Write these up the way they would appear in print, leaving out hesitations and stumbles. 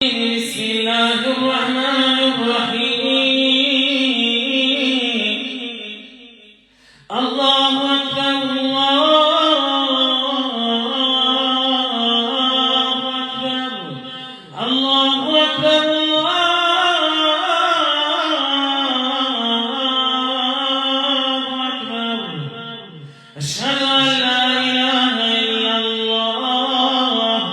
بسم الله الرحمن الرحيم. الله أكبر الله أكبر الله أكبر الله أكبر. أشهد أن لا إله إلا الله.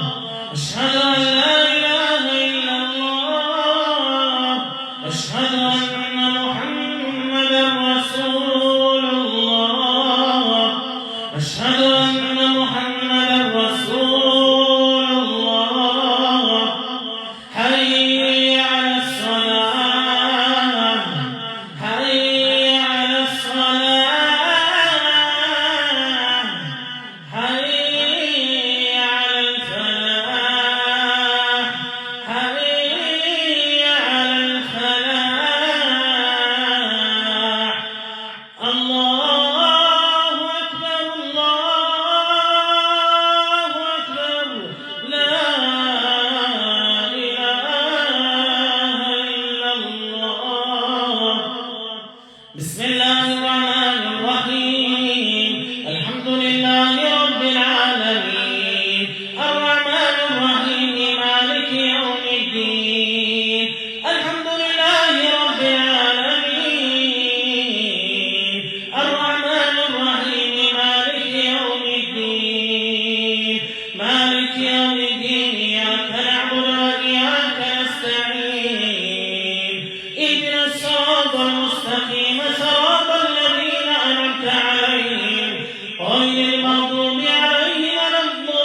أشهد أن لا إله إلا الله. أشهد أن محمدا رسول الله. أشهد أن محمدا رسول الله. حي على الصلاة حي على الصلاة حي على الفلاح حي على الفلاح. الله أكبر الله أكبر. لا إله إلا الله. بسم الله الرحمن الرحيم. الحمد لله رب العالمين الرحمن الرحيم مالك يوم الدين. الحمد لله رب العالمين الرحمن الرحيم مالك يوم الدين. مالك يوم الدين إياك نعبد وإياك نستعين. اهدنا الصراط المستقيم صراط الذين أنعمت عليهم غير المغضوب عليهم ولا الضالين.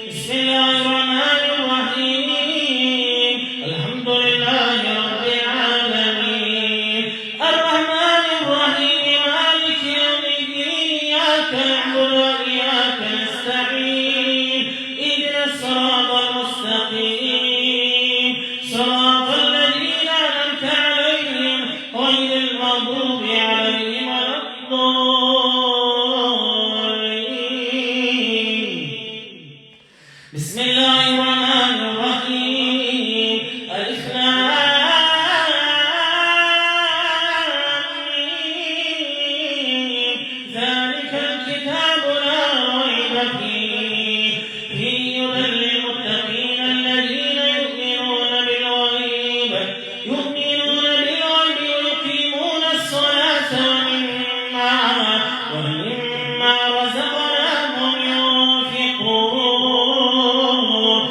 بسم الله الرحمن الرحيم. الحمد لله رب العالمين الرحمن الرحيم مالك يوم الدين إياك نعبد وإياك نستعين. اهدنا الصراط المستقيم صراط الذين أنعمت عليهم غير المغضوب عليهم ولا الضالين. بسم الله الرحمن الرحيم. ألف لام ميم. ذلك الكتاب لا ريب فيه هدى للمتقين الذين يؤمنون بالغيب ويقيمون الصلاة ومما رزقناهم ينفقون.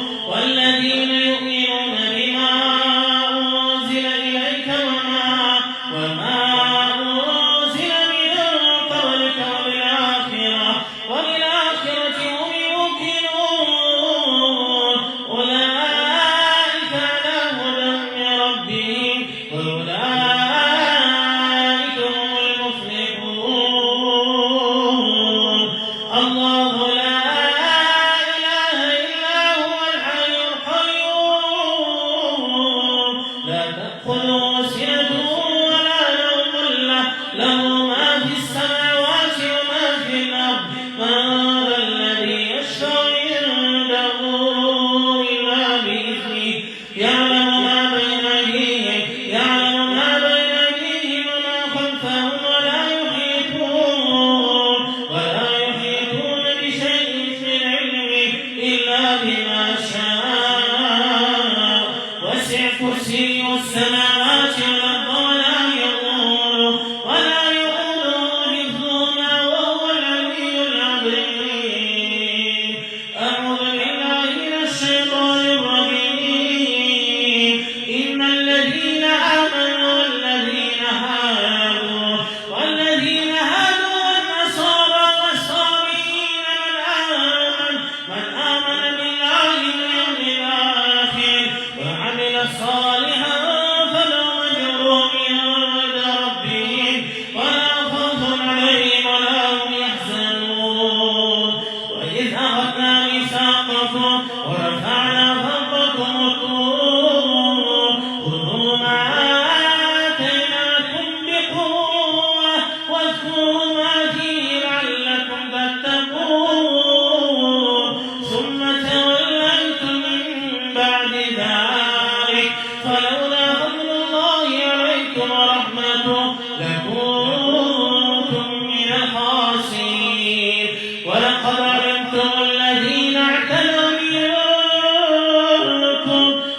أشركتم الذين اعتدوا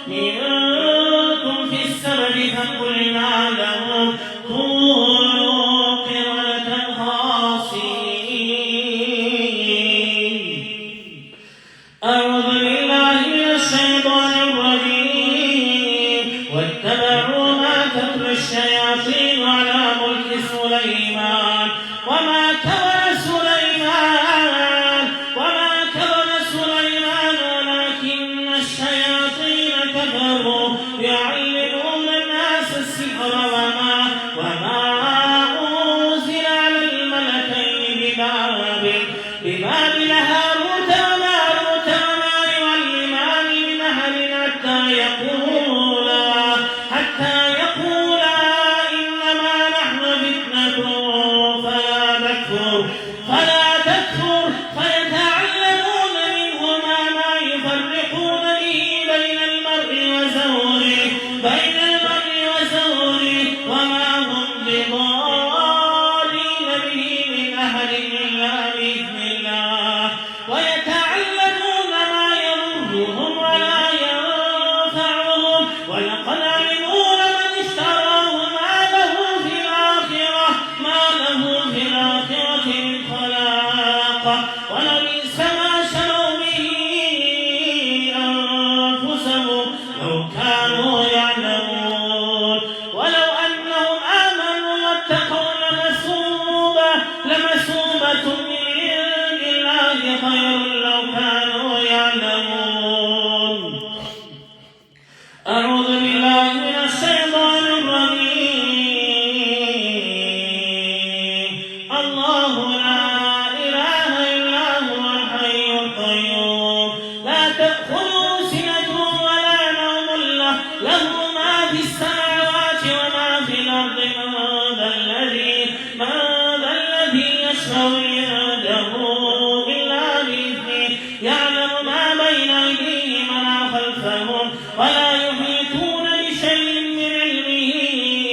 منكم في السبت فقلنا لهم كونوا قردة خاسئين. أعوذ بالله من الشيطان الرجيم. واتبعوا ما تتلو الشياطين على ملك سليمان وما كفر سليمان ولكن الشياطين كفروا يعلمون الناس السحر وما أنزل على الملكين ببابل هاروت وماروت وما يعلمان من أحد حتى يقولا إنما نحن فتنة فلا تكفر فيتعلمون منهما ما يفرقون به بين المرء وزوره وما هم بضارين به من أحد إلا بإذن الله ويتعلمون ما يضرهم ولا ينفعهم ولقد علموا لمن اشتراه ما له في الآخرة من خلاق ولبئس ما شروا به أنفسهم لو كانوا يعلمون. ولو أنهم آمنوا واتقوا لمثوبة من عند الله خير لو كانوا يعلمون. أعوذ بالله من الشيطان الرجيم. الله لا إله إلا هو الحي القيوم لا تأخذه سنة ولا نوم له ما في السماوات وما في الأرض. من ذا الذي يشفع عنده إلا بإذنه يعلم ما بين أيديهم وما خلفهم ولا يحيطون بشيء من علمه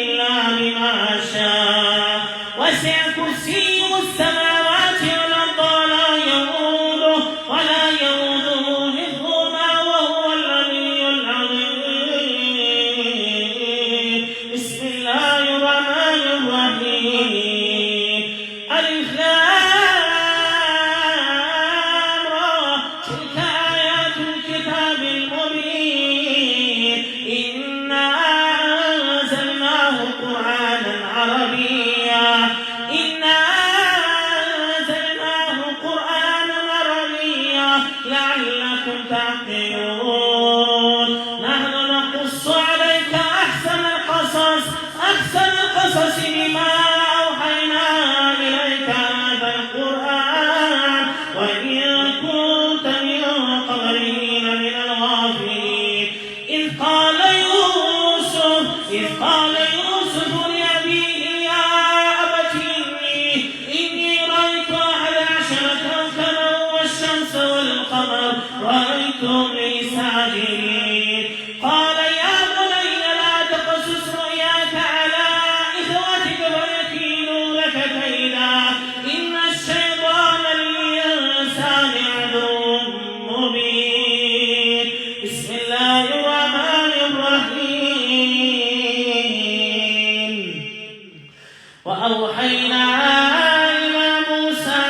إلا بما شاء وسع كرسيه السماوات والأرض ولا يؤوده حفظهما وهو العلي العظيم. بسم الله الرحمن الرحيم. ألف لام را تلك آيات الكتاب المبين. إنا أنزلناه قرآنا عربيا لعلكم تعقلون. نحن نقص عليك أحسن القصص بما أوحينا إليك هذا القرآن وإن كنت من قبله لمن الغافلين. إذ قال يوسف لأبيه يا أبت إني رأيت 11 كوكبا والشمس والقمر رأيتهم لي ساجدين. قال يا بني لا تقصص رؤياك على إخوتك فيكيدوا لك كيدا إن الشيطان للإنسان عدو مبين. بسم الله الرحمن الرحيم. وأوحينا إلى موسى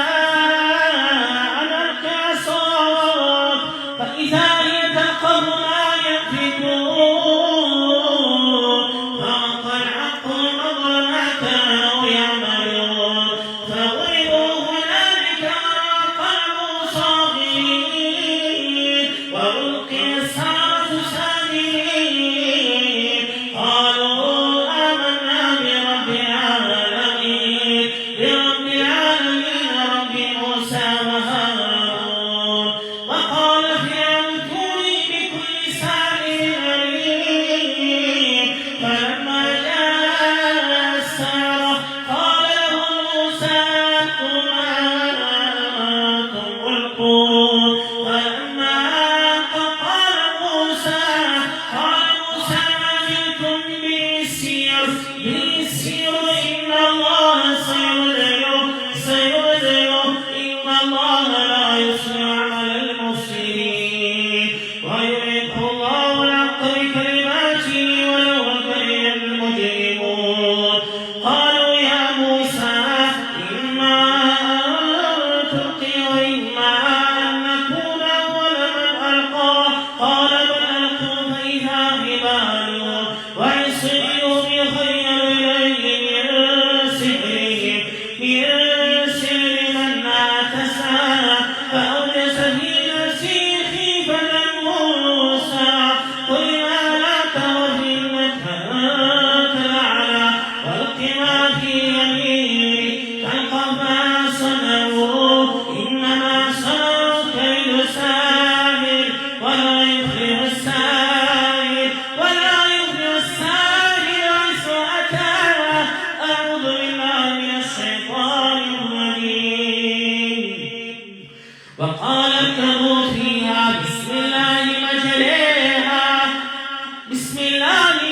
أن ألق عصاك فإذا هي تلقف ما قال اركبوا فيها بسم الله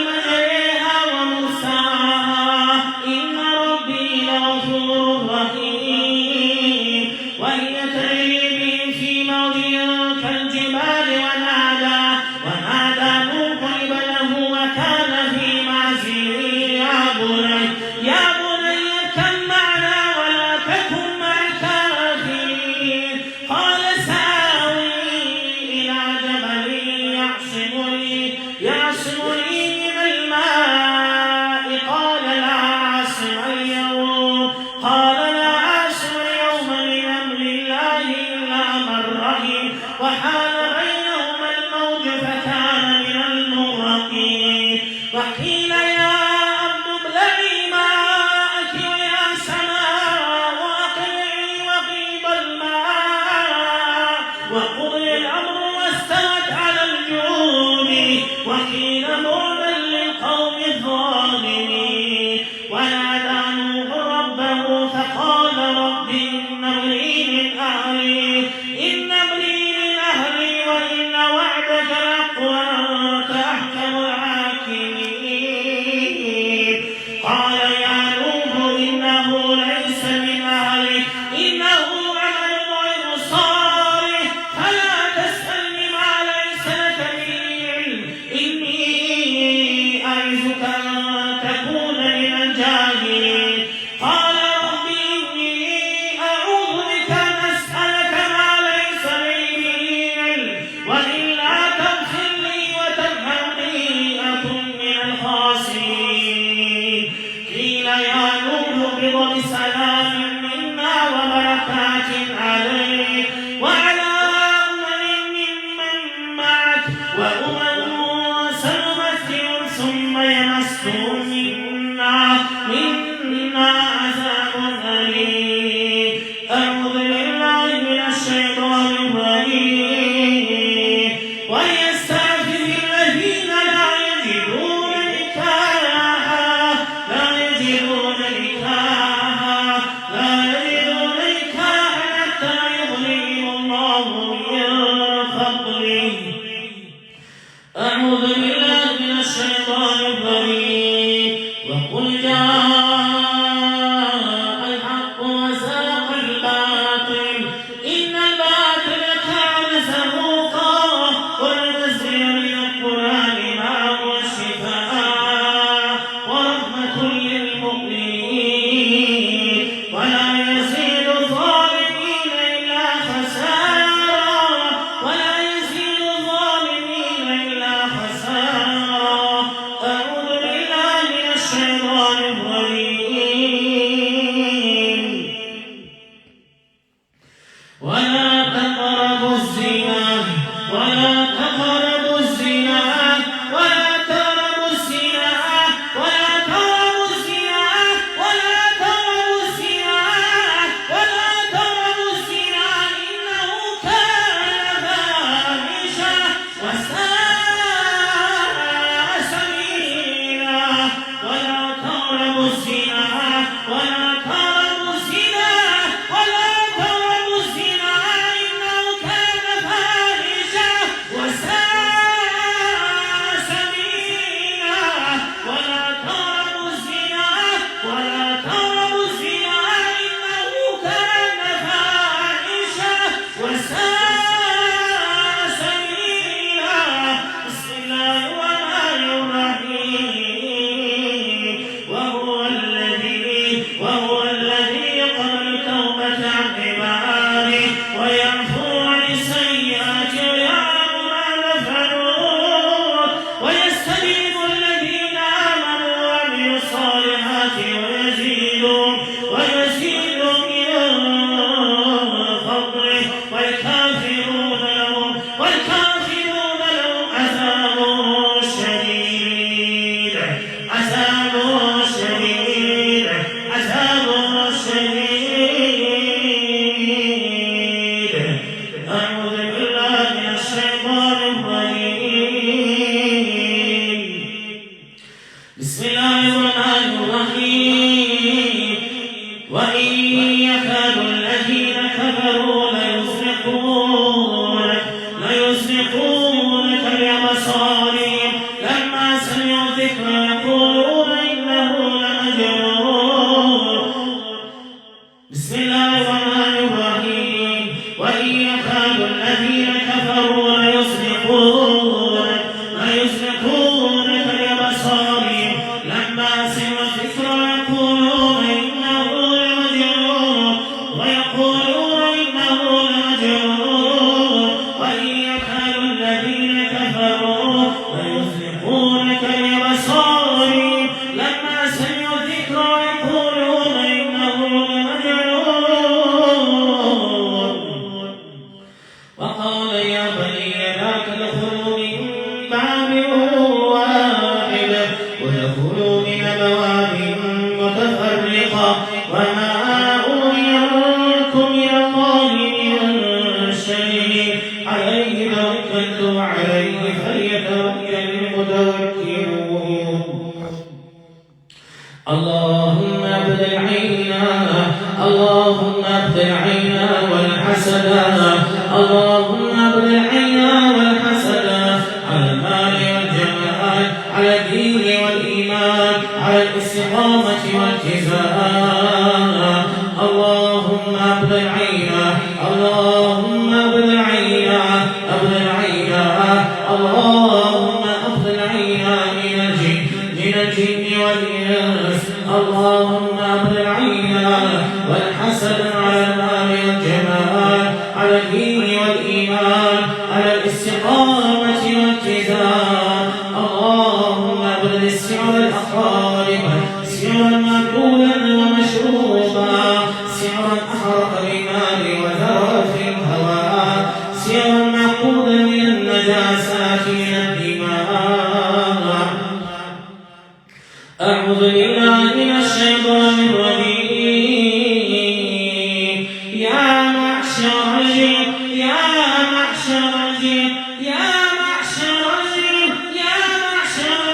مجريها ومرساها إن ربي لغفور رحيم وهي تجري بهم في موج كالجبال ونادى نوح ابنه وكان في معزل يا بني اركب معنا ولا تكن مع الكافرين قال سآوي إلى جبل يعصمني من الماء قال لا عاصم اليوم من أمر الله إلا من رحم وحال بينهما الموج فكان من المغرقين وقيل يا أرض ابلعي ماءك ويا سماء أقلعي وغيض الماء وقضي الأمر واستوت على الجود وقيل بعدا للقوم الظالمين ونادى نوح ربه فقال رب إن ابني من أهلي الذين كفروا ليزلقونك بأبصارهم لما سمعوا الذكر يقولون إنه لمجنون وإن يكاد الذين كفروا ليزلقونك بأبصارهم لما سمعوا الذكر يقولون إنه لمجنون وقال يا بني لا تدخلوا من باب واحد وادخلوا من أبواب متفرقة وما أغني عنكم من الله من شيء عليه توكلت وعليه فليتوكل المتوكلون اللهم ابدل عينا والحسدا اللهم ابدل عينا والحسدا على المال والجمال على الدين والإيمان على الاستقامة والالتزام اللهم ابدل عينا اللهم ابدل عينا اللهم ابدل عينا من الجن والإنس اللهم ابدل عينا والحسد على المال والجمال على الدين والإيمان على الاستقامة والالتزام اللهم ابدل السعر الأقارب سعرا مأكولا ومشروبا سعرا أحرق بالمال وذرى في الهواء سعرا معقودا من النجاسات من الدماء أعوذ بالله من الشيطان الرجيم يا معشر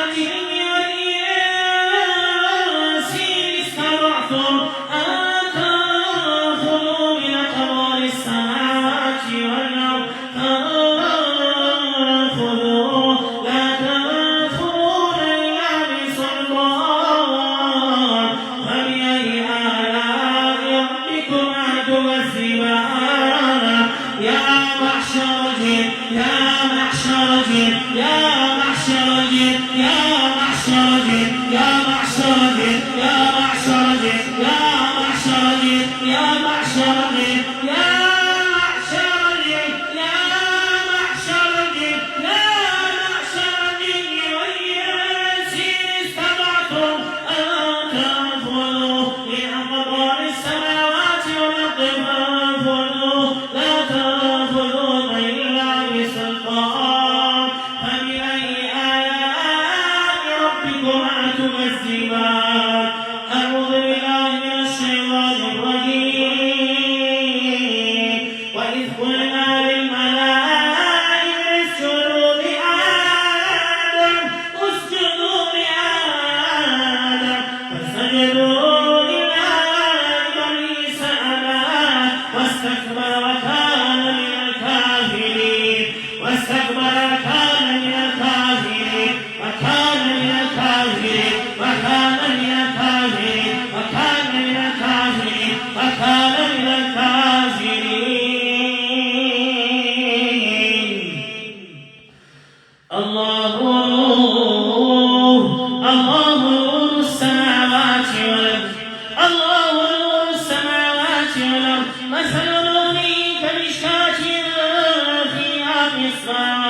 الجن والإنس استطعتم أن تنفذوا من أقطار السماوات والأرض فانفذوا لا تنفذون إلا بسلطان فبأي آلاء ربكما تكذبان يا معشر الجن والإنس استطعتم أن تنفذوا من أقطار السماوات والأرض فانفذوا لا تنفذون إلا بسلطان فبأي آلاء ربكما تكذبان أعوذ بالله من الشيطان الرجيم وإذ قلنا للملائكة اسجدوا لآدم فسجدوا إلا إبليس أبى واستكبر وكان من الكافرين الله نور السماوات والأرض مثل نوره كمشكاة فيها مصباح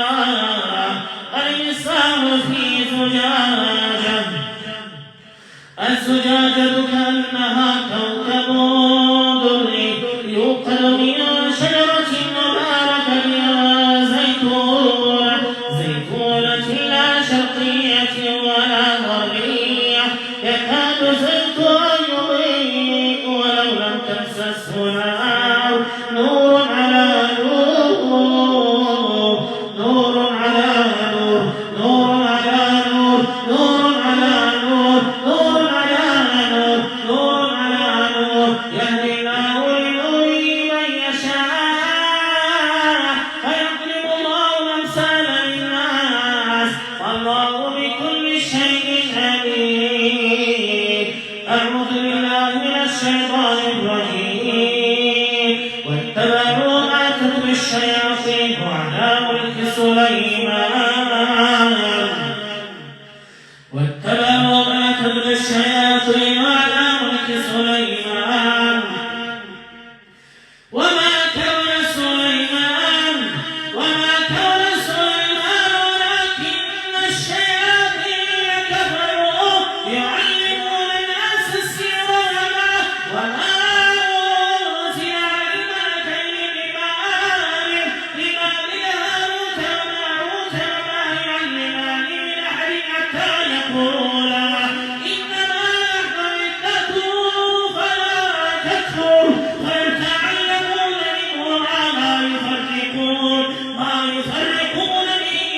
منه على ملك سليمان واتبعوا ما تتلو الشياطين على ملك سليمان وما كفر سليمان ولكن الشياطين كفروا يعلمون الناس السحر وما أنزل على الملكين ببابل هاروت وماروت وما يعلمان من أحد حتى يقولا إنما نحن عدة فلا تكفر فيتعلمون منهما ما يفرقون به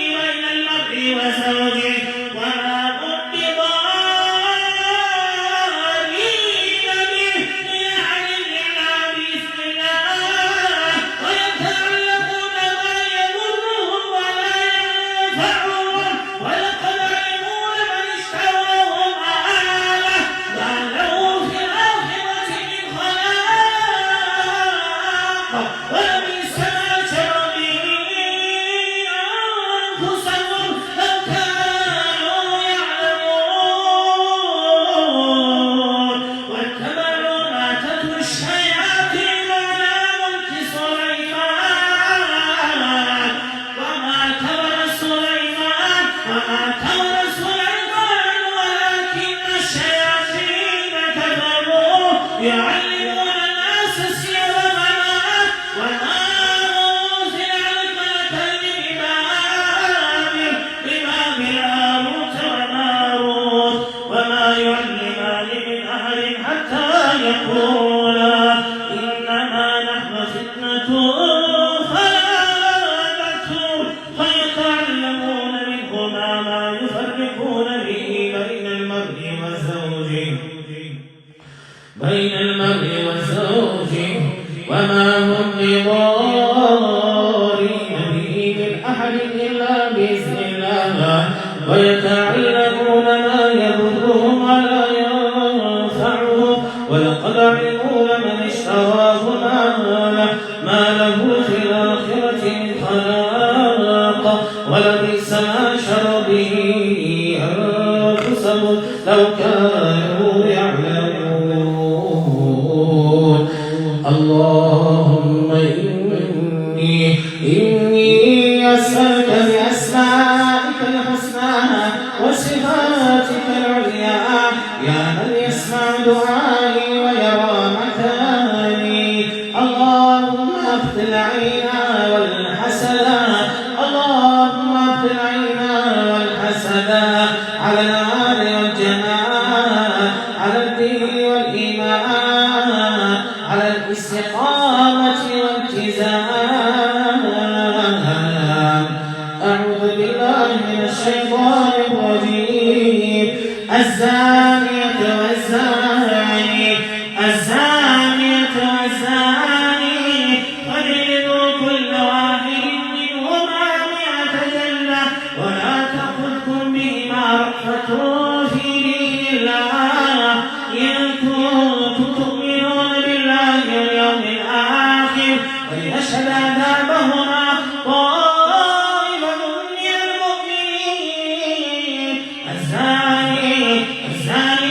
بين المرء وزوجه وما هم بضارين به من أحد إلا بإذن الله ويتعلمون ما يضرهم ولا ينفعهم ولقد علموا لمن اشتراه ما له في الآخرة من خلاق ولبئس ما شروا به أنفسهم لو كانوا يعلمون واتبعوا ما تتلو الشياطين على ملك سليمان وما كفر سليمان ولكن الشياطين كفروا يعلمون الناس السحر وما أنزل على الملكين ببابل هاروت وماروت وما يعلمان من أحد حتى يقولا إنما نحن فتنة فلا تكفر فيتعلمون منهما ما يفرقون به بين المرء وزوجه وما هم بضارين به من أحد إلا بإذن الله ويتعلمون ما يضرهم ولا ينفعهم ولقد علموا لمن اشتراه ما له في الآخرة من خلاق ولبئس ما شروا به أنفسهم لو كانوا يعلمون اللهم إني أسألك بأسمائك الحسنى وصفاتك العليا يا من يسمع دعائي ويرى مكاني اللهم افتح العينا والحسد على الآل والجماعة على الدين والإيمان على الاستقامة والالتزام أعوذ بالله من الشيطان الرجيم الزانية والزاني فاجلدوا كل واحد منهما 100 جلدة ولا تأخذكم بهما رأفة في دين الله إن كنتم تؤمنون بالله واليوم الآخر وليشهد عذابهما طائفة من المؤمنين الزاني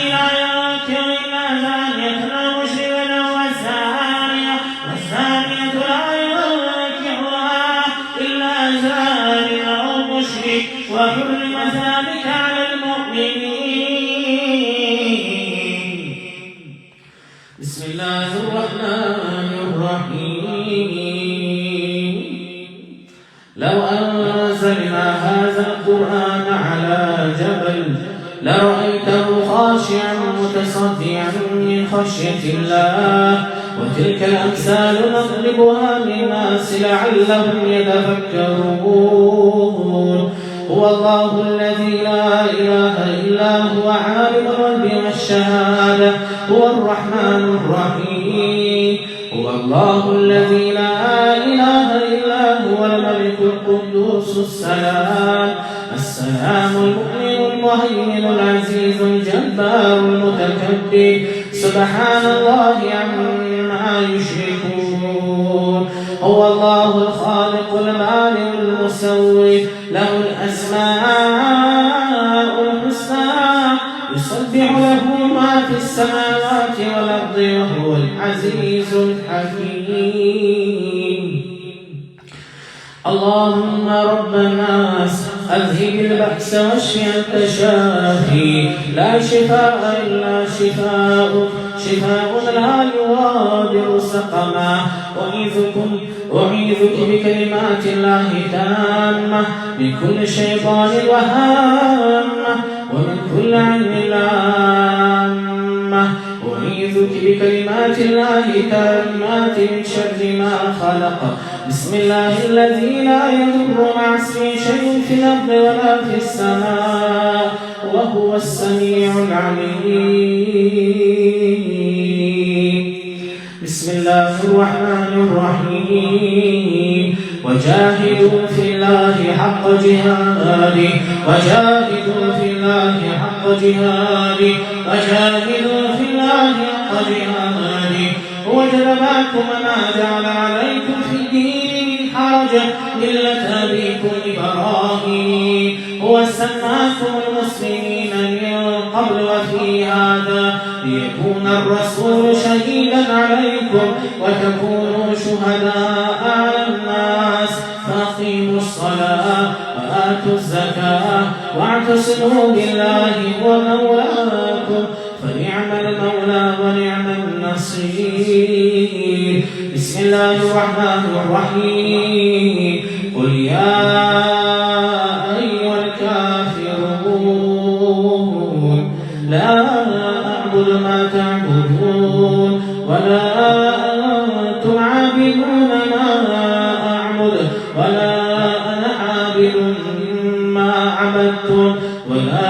لا ينكح إلا زانية أو مشركا والزانية لا ينكحها إلا زان أو مشرك وحرم ذلك على المؤمنين بسم الله الرحمن الرحيم لو أنزلنا هذا القرآن على جبل لرأيته خاشعا متصدعا من خشية الله وتلك الأمثال نضربها للناس لعلهم يتفكرون هو الله الذي لا إله إلا هو عالم الغيب والشهادة هو الرحمن الرحيم هو الله الذي لا إله إلا هو الملك القدوس السلام المؤمن المهيمن العزيز الجبار المتكبر سبحان الله عما يشركون هو الله الخالق البارئ المصور له الأسماء الحسنى يسبح له ما في السماوات والأرض وهو العزيز الحكيم. اللهم رب الناس أذهب البأس واشف أنت الشافي لا شفاء إلا شفاؤك شفاء لا يغادر سقما. أعيذك بكلمات الله تامة من كل شيطان وهامة ومن كل عين لامة. أعيذك بكلمات الله تامات من شر ما خلق. بسم الله الذي لا يضر مع اسمه شيء في الأرض ولا في السماء وهو السميع العليم. بسم الله الرحمن الرحيم. وجاهدوا في الله حق جهاده وجاهدوا في الله حق جهاده وجاهدوا في الله حق جهاده. هو اجتباكم وما جعل عليكم في الدين من حرج ملة أبيكم إبراهيم هو سماكم المسلمين من قبل وفي هذا ليكون الرسول شهيدا عليكم وتكونوا شهداء على الناس. فأقيموا الصلاة وآتوا الزكاة واعتصموا بالله هو مولاكم فنعم المولى ونعم النصير. بسم الله الرحمن الرحيم. قل يا أيها الكافرون لا أعبد ما تعبدون ولا أنتم عابدون ما أعبد ولا أنا عابد ما عبدتم ولا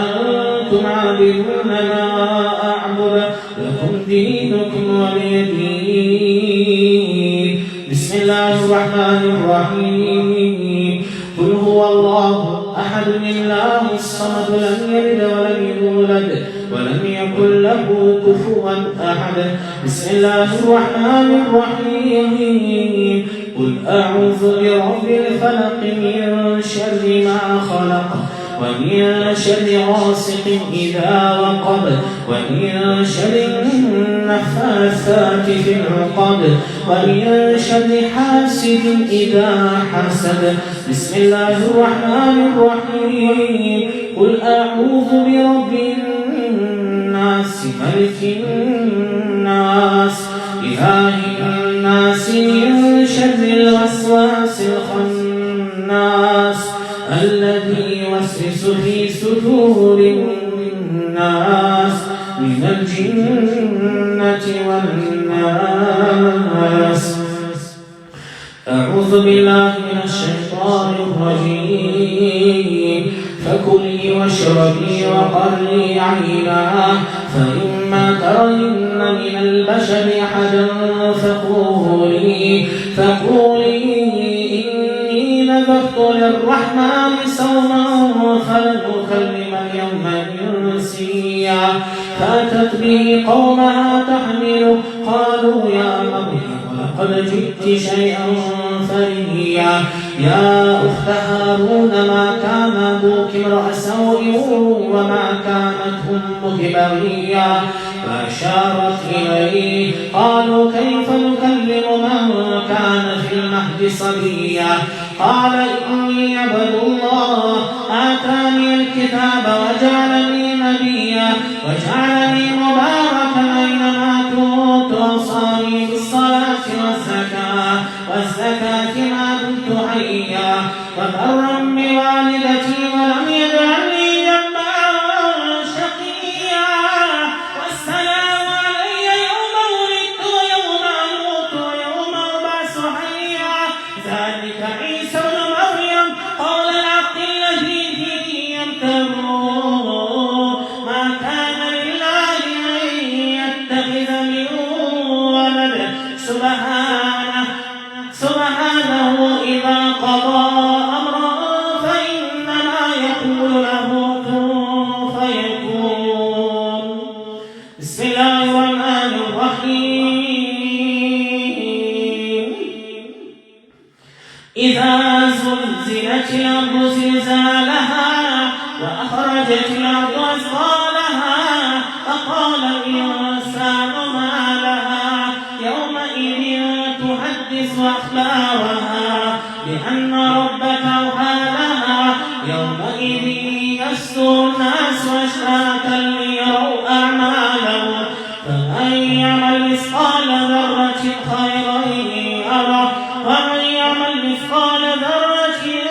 أنتم عابدون ما أعبد لكم دينكم ولي دين. بسم الله الرحمن الرحيم. قل هو الله أحد الله الصمد لم يلد ولم يولد ولم يكن له كفوا أحد. بسم الله الرحمن الرحيم. قل أعوذ برب الفلق من شر ما خلق ومن شر غاسق إذا وقب ومن شر النفاثات في العقد ومن شر حاسد إذا حسد. بسم الله الرحمن الرحيم. قل أعوذ برب الناس ملك الناس إله الناس من شر الوسواس الخناس الذي يوسوس في صدور الناس من الجنة والناس. أعوذ بالله من الشيطان الرجيم. فكلي واشربي وقري عينا فإما ترين من البشر أحدا فقولي إني نذرت للرحمن صوما فلن أكلم اليوم إنسيا. فأتت به قومها تحمله قالوا يا مريم لقد جئت شيئا فريا. يا أخت هارون ما كان أبوك امرأ سوء وما كانت أمك بغيا. فأشارت إليه قالوا كيف نكلم من كان في المهد صبيا. قال إني عبد الله آتاني الكتاب وجعلني نبيا وجعلني مباركا أينما كنت وأوصاني بالصلاة والزكاة ما دمت حيا وبرا بوالدتي ولم يجعلني جبارا شقيا. والسلام علي يوم ولدت ويوم أموت ويوم أبعث حيا. ذلك عيسى ابن مريم قول الحق الذي فيه يمترون. ما كان لله أن يتخذ من ولد سبحانه إذا قضى أمرا فإنما يقول إذا زلزلت الأرض زلزالها وأخرجت الأرض أثقالها فقال الإنسان ما لها يومئذ تحدث أخبارها بأن ربك أوحى لها يومئذ يصدر الناس أشتاتا